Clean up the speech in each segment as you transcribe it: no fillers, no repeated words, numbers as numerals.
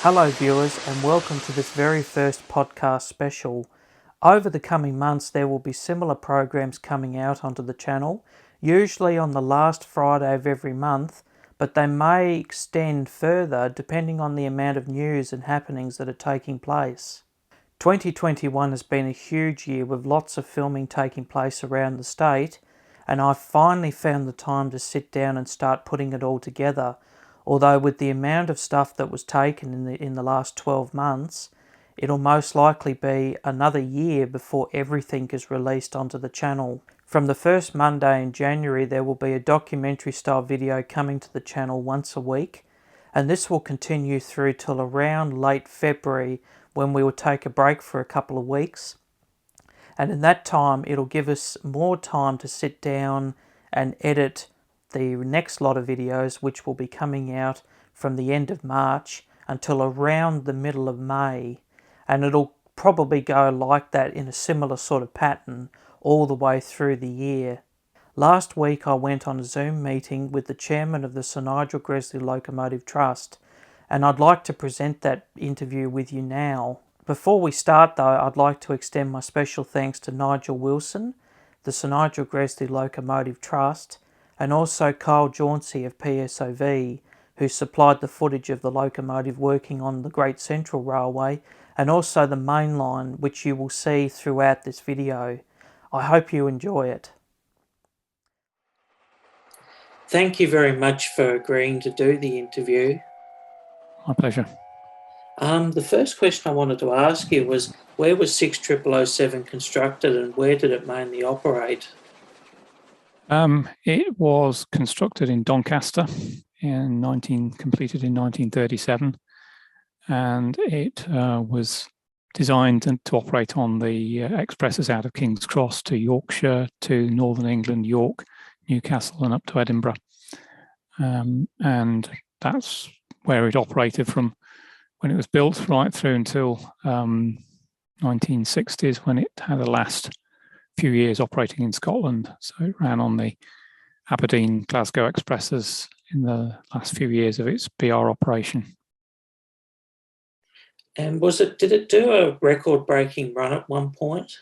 Hello viewers and welcome to this very first podcast special. Over the coming months there will be similar programs coming out onto the channel, usually on the last Friday of every month, but they may extend further depending on the amount of news and happenings that are taking place. 2021 has been a huge year with lots of filming taking place around the state, and I've finally found the time to sit down and start putting it all together. Although with the amount of stuff that was taken in the last 12 months, it'll most likely be another year before everything is released onto the channel. From the first Monday in January, there will be a documentary style video coming to the channel once a week, and this will continue through till around late February, when we will take a break for a couple of weeks. And in that time, it'll give us more time to sit down and edit the next lot of videos, which will be coming out from the end of March until around the middle of May. And it'll probably go like that in a similar sort of pattern all the way through the year. Last week I went on a Zoom meeting with the chairman of the Sir Nigel Gresley Locomotive Trust, and I'd like to present that interview with you now. Before we start though, I'd like to extend my special thanks to Nigel Wilson, the Sir Nigel Gresley Locomotive Trust, and also Kyle Jauncey of PSOV, who supplied the footage of the locomotive working on the Great Central Railway and also the main line, which you will see throughout this video. I hope you enjoy it. Thank you very much for agreeing to do the interview. My pleasure. The first question I wanted to ask you was, where was 6007 constructed and where did it mainly operate? It was constructed in Doncaster completed in 1937, and it was designed to operate on the expresses out of King's Cross to Yorkshire, to Northern England, York, Newcastle, and up to Edinburgh. And that's where it operated from when it was built right through until 1960s, when it had the last few years operating in Scotland. So it ran on the Aberdeen Glasgow expresses in the last few years of its BR operation. And did it do a record-breaking run at one point?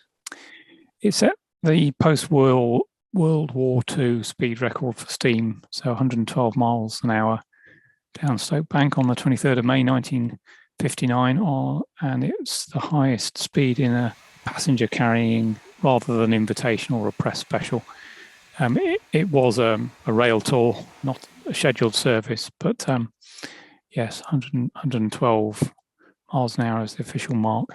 It set the post-World War II speed record for steam, so 112 miles an hour down Stoke Bank on the 23rd of May 1959, and it's the highest speed in a passenger carrying rather than invitation or a press special. It was a rail tour, not a scheduled service, but yes, 112 miles an hour is the official mark.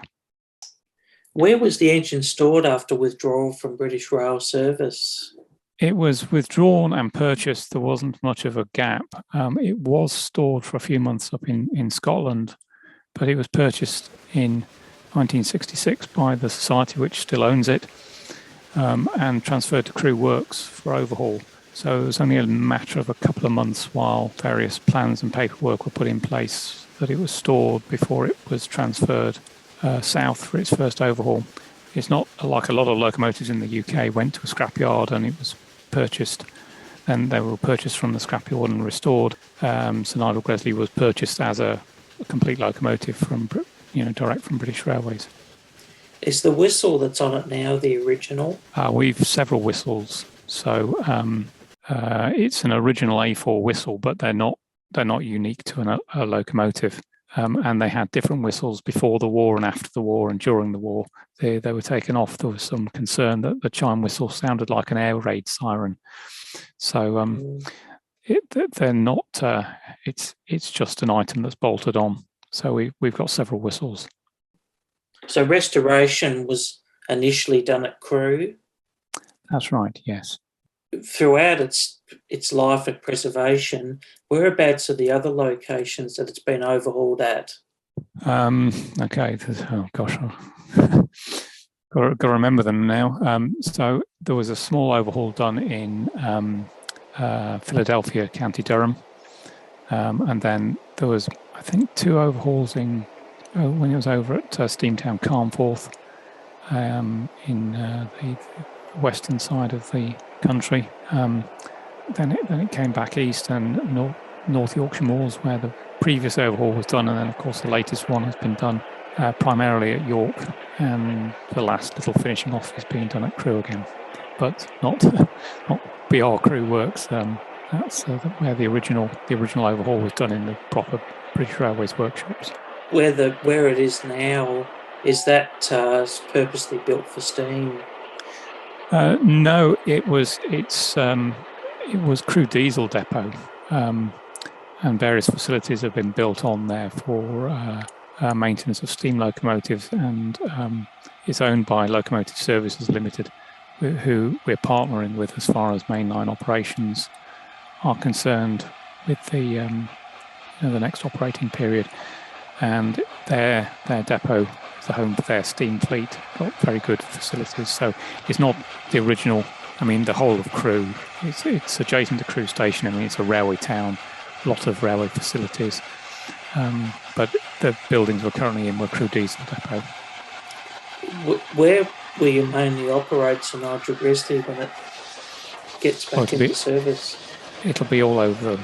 Where was the engine stored after withdrawal from British Rail service? It was withdrawn and purchased. There wasn't much of a gap. It was stored for a few months up in Scotland, but it was purchased in 1966 by the society which still owns it, and transferred to Crew Works for overhaul. So it was only a matter of a couple of months while various plans and paperwork were put in place that it was stored before it was transferred south for its first overhaul. It's not like a lot of locomotives in the UK went to a scrapyard and it was purchased, and they were purchased from the scrapyard and restored. Sir Nigel Gresley was purchased as a complete locomotive from, direct from British Railways. Is the whistle that's on it now the original? We've several whistles, so it's an original A4 whistle, but they're not unique to a locomotive. And they had different whistles before the war and after the war, and during the war they were taken off. There was some concern that the chime whistle sounded like an air raid siren. So they're not. It's just an item that's bolted on. So we've got several whistles. So restoration was initially done at Crewe? That's right, yes. Throughout its life at preservation, whereabouts are the other locations that it's been overhauled at? Okay, oh gosh, got to remember them now. So there was a small overhaul done in Philadelphia, County Durham, and then there was, I think, 2 overhauls when it was over at Steamtown Carnforth, in the western side of the country. Then it came back east and North Yorkshire Moors, where the previous overhaul was done, and then of course the latest one has been done primarily at York, and the last little finishing off is being done at Crewe again, but not BR Crewe works. That's where the original overhaul was done in the proper British Railways workshops. Where it is now, is that purposely built for steam? No, it was Crewe diesel depot, and various facilities have been built on there for maintenance of steam locomotives, and it's owned by Locomotive Services Limited, who we're partnering with as far as mainline operations are concerned with the next operating period. And their depot is the home for their steam fleet, got very good facilities. So it's not the original, the whole of Crewe, it's adjacent to Crewe station. It's a railway town, a lot of railway facilities. But the buildings we're currently in were Crewe diesel depot. Where will you mainly operate Sir Nigel Gresley when it gets back into service? It'll be all over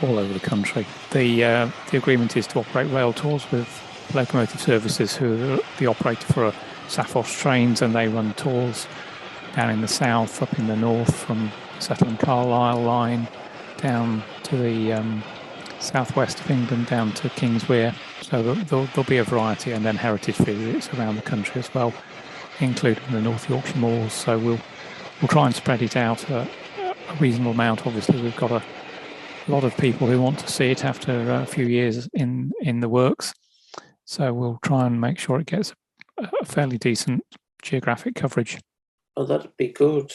the country. The agreement is to operate rail tours with Locomotive Services, who are the operator for Sappho's trains, and they run tours down in the south, up in the north, from Settle and Carlisle line down to the southwest of England, down to Kingswear. So there'll be a variety, and then heritage visits around the country as well, including the North Yorkshire Moors. So we'll try and spread it out a reasonable amount. Obviously, we've got a lot of people who want to see it after a few years in the works. So we'll try and make sure it gets a fairly decent geographic coverage. Oh, that'd be good.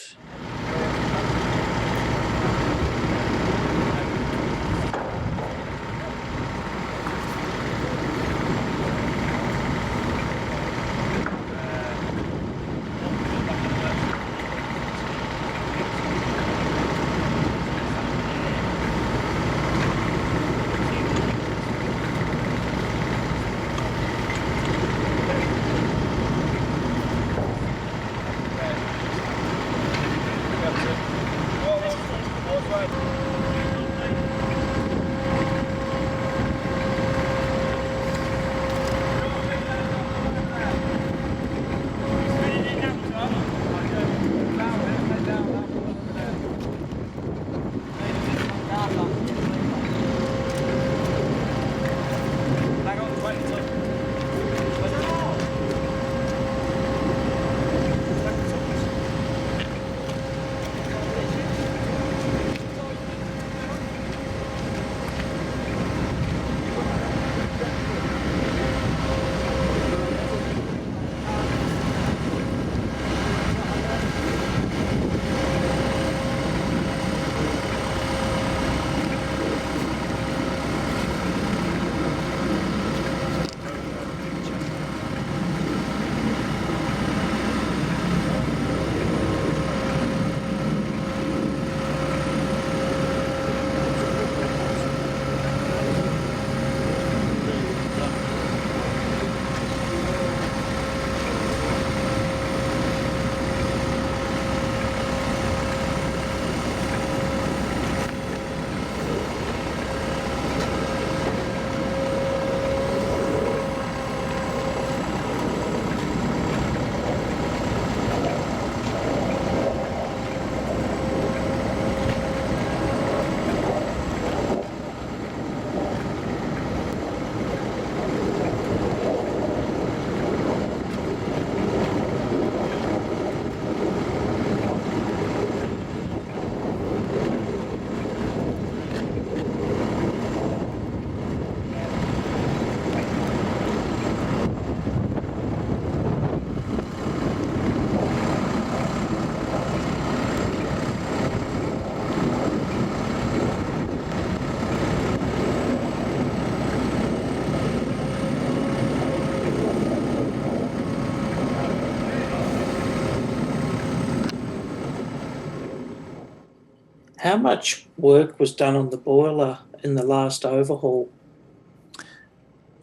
How much work was done on the boiler in the last overhaul?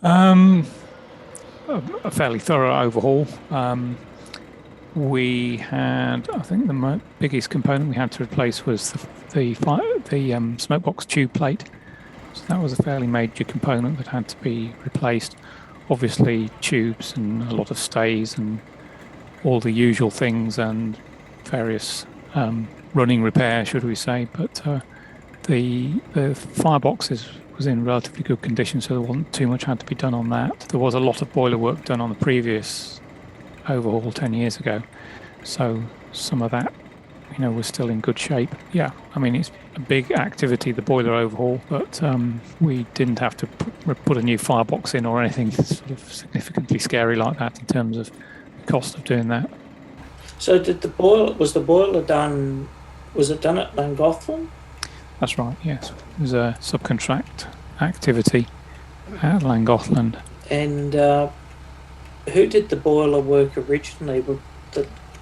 A fairly thorough overhaul. We had, I think, the biggest component we had to replace was the smoke box tube plate. So that was a fairly major component that had to be replaced. Obviously, tubes and a lot of stays and all the usual things and various running repair, should we say. But the fireboxes was in relatively good condition, so there wasn't too much had to be done on that. There was a lot of boiler work done on the previous overhaul 10 years ago, so some of that was still in good shape. Yeah, I mean, it's a big activity, the boiler overhaul, but we didn't have to put a new firebox in or anything sort of significantly scary like that in terms of the cost of doing that. So was it done at Llangollen? That's right, yes. It was a subcontract activity at Llangollen. And who did the boiler work originally?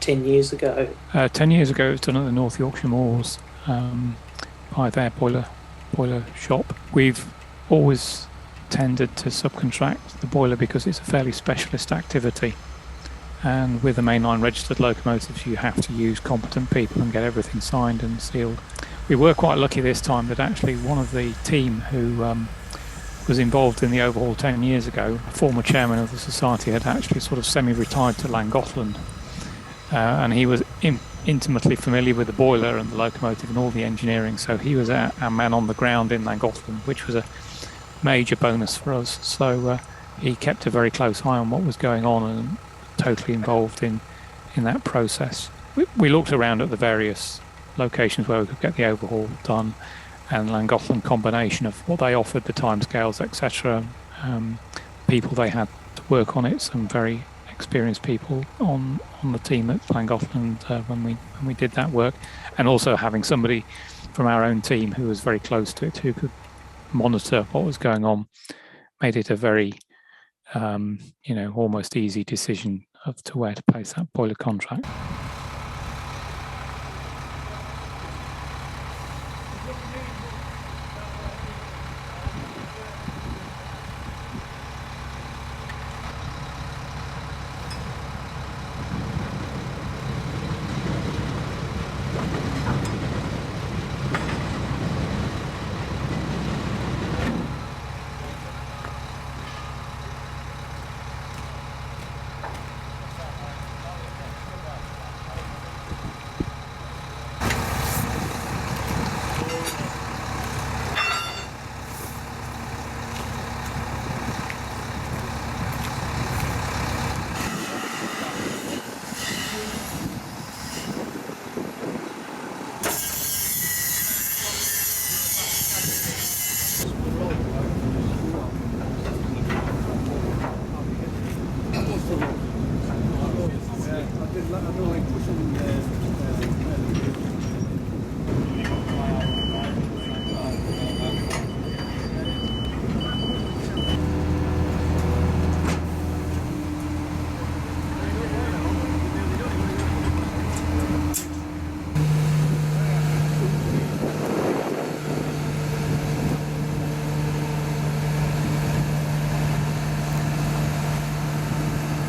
10 years ago? 10 years ago, it was done at the North Yorkshire Moors by their boiler shop. We've always tended to subcontract the boiler because it's a fairly specialist activity. And with the mainline registered locomotives, you have to use competent people and get everything signed and sealed. We were quite lucky this time that actually one of the team who was involved in the overhaul 10 years ago, a former chairman of the society, had actually sort of semi-retired to Llangollen. And he was intimately familiar with the boiler and the locomotive and all the engineering. So he was our man on the ground in Llangollen, which was a major bonus for us. So he kept a very close eye on what was going on and totally involved in that process. We looked around at the various locations where we could get the overhaul done, and Llangollen combination of what they offered, the timescales, etc. People they had to work on it, some very experienced people on the team at Llangollen when we did that work, and also having somebody from our own team who was very close to it, who could monitor what was going on, made it a very almost easy decision as to where to place that boiler contract.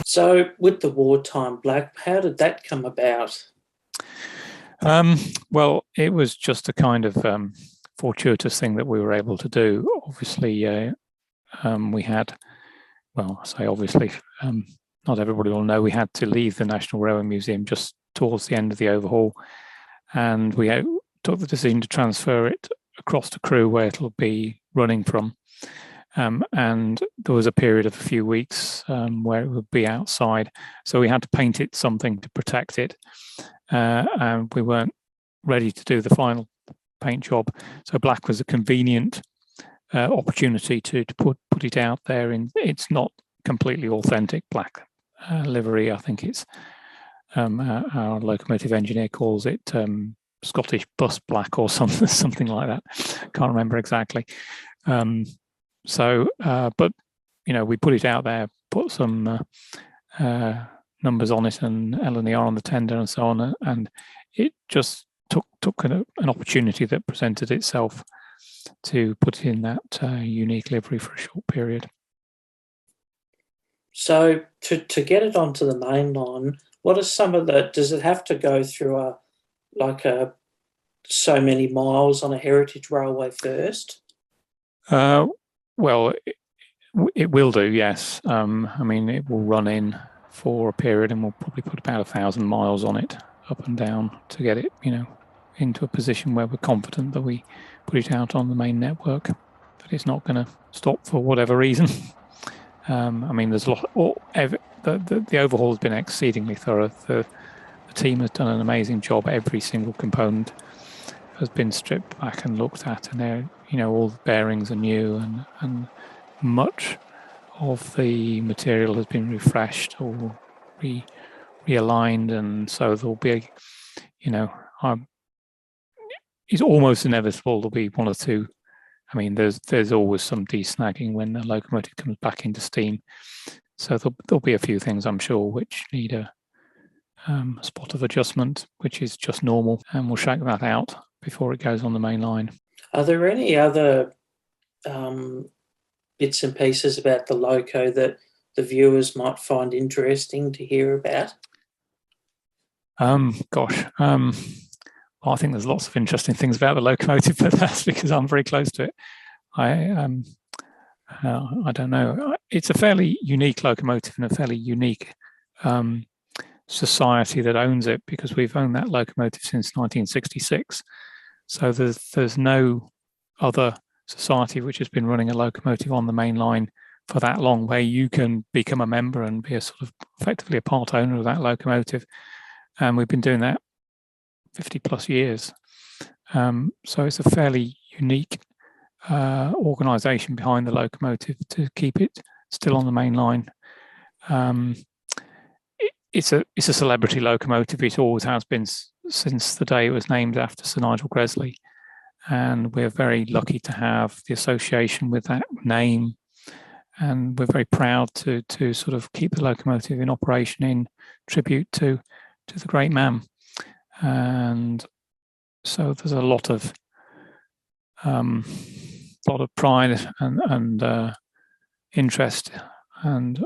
So with the Wartime Black, how did that come about? Well, it was just a kind of fortuitous thing that we were able to do. Obviously, we had, well, I say obviously, not everybody will know, we had to leave the National Railway Museum just towards the end of the overhaul, and we took the decision to transfer it across to Crewe, where it'll be running from. And there was a period of a few weeks where it would be outside. So we had to paint it something to protect it. And we weren't ready to do the final paint job. So black was a convenient opportunity to put it out there. It's not completely authentic black livery. I think it's, our locomotive engineer calls it Scottish bus black or something like that. Can't remember exactly. But we put it out there, put some numbers on it and LNER on the tender and so on, and it just took an opportunity that presented itself to put in that unique livery for a short period. So to get it onto the main line, what are some of does it have to go through so many miles on a heritage railway first? Well, it will do, yes. I mean, it will run in for a period, and we'll probably put about 1,000 miles on it, up and down, to get it, into a position where we're confident that we put it out on the main network. But it's not going to stop for whatever reason. I mean, there's a lot. The overhaul has been exceedingly thorough. The team has done an amazing job. Every single component has been stripped back and looked at, and they're, all the bearings are new, and much of the material has been refreshed or realigned, and so there'll be, it's almost inevitable there'll be one or two. I mean, there's always some desnagging when the locomotive comes back into steam, so there'll be a few things, I'm sure, which need a spot of adjustment, which is just normal, and we'll shake that out before it goes on the main line. Are there any other bits and pieces about the loco that the viewers might find interesting to hear about? Well, I think there's lots of interesting things about the locomotive, but that's because I'm very close to it. I don't know. It's a fairly unique locomotive and a fairly unique society that owns it, because we've owned that locomotive since 1966. So there's no other society which has been running a locomotive on the main line for that long, where you can become a member and be a sort of effectively a part owner of that locomotive. And we've been doing that 50 plus years. So it's a fairly unique organisation behind the locomotive to keep it still on the main line. It's a celebrity locomotive. It always has been since the day it was named after Sir Nigel Gresley, and we're very lucky to have the association with that name, and we're very proud to sort of keep the locomotive in operation in tribute to the great man. And so there's a lot of pride and interest and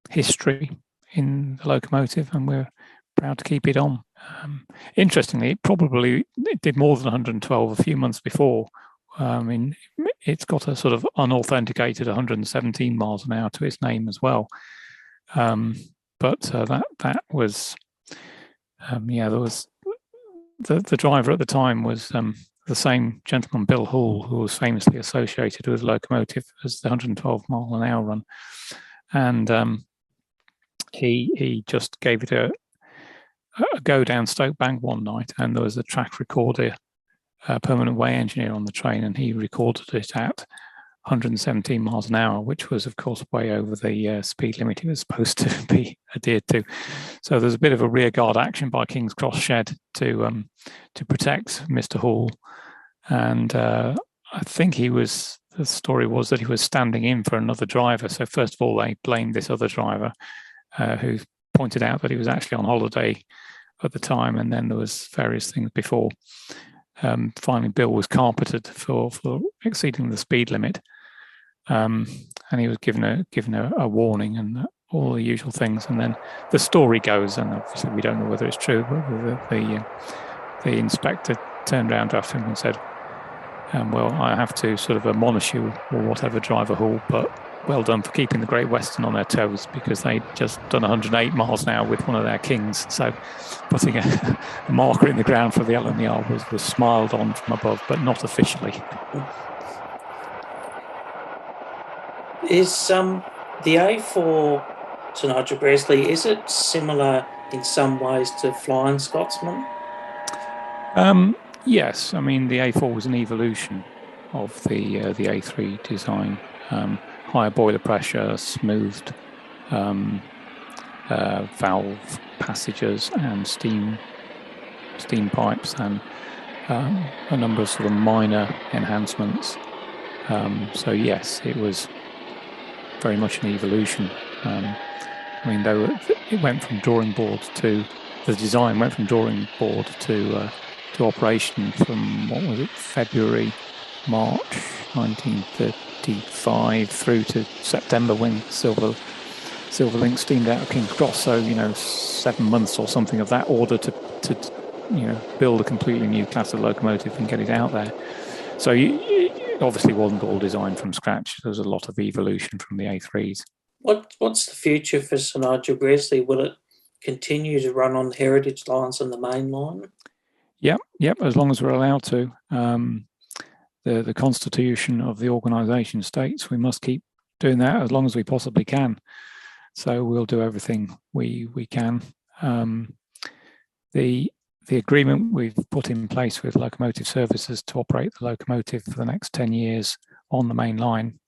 history in the locomotive, and we're proud to keep it on. Interestingly, it did more than 112 a few months before. It's got a sort of unauthenticated 117 miles an hour to its name as well. But that was, there was the driver at the time was the same gentleman, Bill Hall, who was famously associated with the locomotive as the 112 mile an hour run, and he just gave it a go down Stoke Bank one night, and there was a track recorder, permanent way engineer on the train, and he recorded it at 117 miles an hour, which was, of course, way over the speed limit it was supposed to be adhered to. So there's a bit of a rearguard action by King's Cross Shed to protect Mr. Hall, and I think the story was that he was standing in for another driver. So first of all, they blamed this other driver who pointed out that he was actually on holiday at the time, and then there was various things before. Finally, Bill was carpeted for exceeding the speed limit, and he was given a warning and all the usual things. And then the story goes, and obviously we don't know whether it's true, but the inspector turned around after him and said, "Well, I have to sort of admonish you or whatever, Driver Hall, but well done for keeping the Great Western on their toes, because they'd just done 108 miles an hour with one of their kings." So putting a marker in the ground for the LNER was smiled on from above, but not officially. Is the A4 Sir Nigel Gresley, is it similar in some ways to Flying Scotsman? Yes, I mean the A4 was an evolution of the A3 design. Higher boiler pressure, smoothed valve passages and steam pipes, and a number of sort of minor enhancements. So yes, it was very much an evolution. I mean, though it went from drawing board to the design went from drawing board to operation from, what was it, February, March 1935 through to September when Silverlink steamed out of King's Cross. So 7 months or something of that order to build a completely new class of locomotive and get it out there. So it obviously wasn't all designed from scratch. There was a lot of evolution from the A3s. What's the future for Sir Nigel Gresley? Will it continue to run on the heritage lines and the main line? Yep. As long as we're allowed to. The constitution of the organisation states we must keep doing that as long as we possibly can. So we'll do everything we can. The agreement we've put in place with Locomotive Services to operate the locomotive for the next 10 years on the main line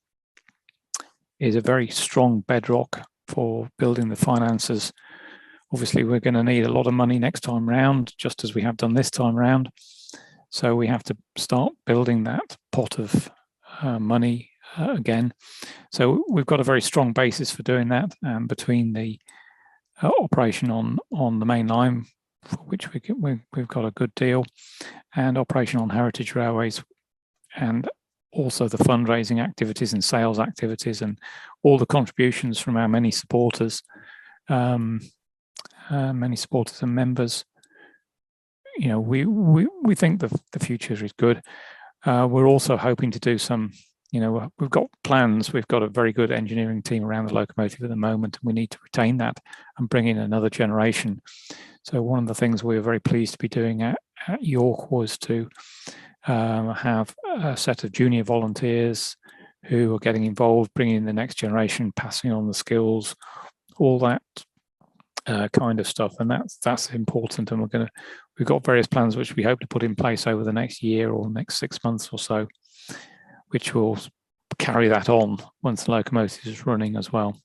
is a very strong bedrock for building the finances. Obviously, we're going to need a lot of money next time round, just as we have done this time round. So we have to start building that pot of money again. So we've got a very strong basis for doing that, between the operation on the main line, for which we've got a good deal, and operation on heritage railways, and also the fundraising activities and sales activities and all the contributions from our many supporters and members. You know, we think the future is good. We're also hoping to do some, you know, we've got plans. We've got a very good engineering team around the locomotive at the moment, and we need to retain that and bring in another generation. So one of the things we were very pleased to be doing at York was to have a set of junior volunteers who are getting involved, bringing in the next generation, passing on the skills, all that kind of stuff. And that's important. And we've got various plans which we hope to put in place over the next year or next 6 months or so, which will carry that on once the locomotive is running as well.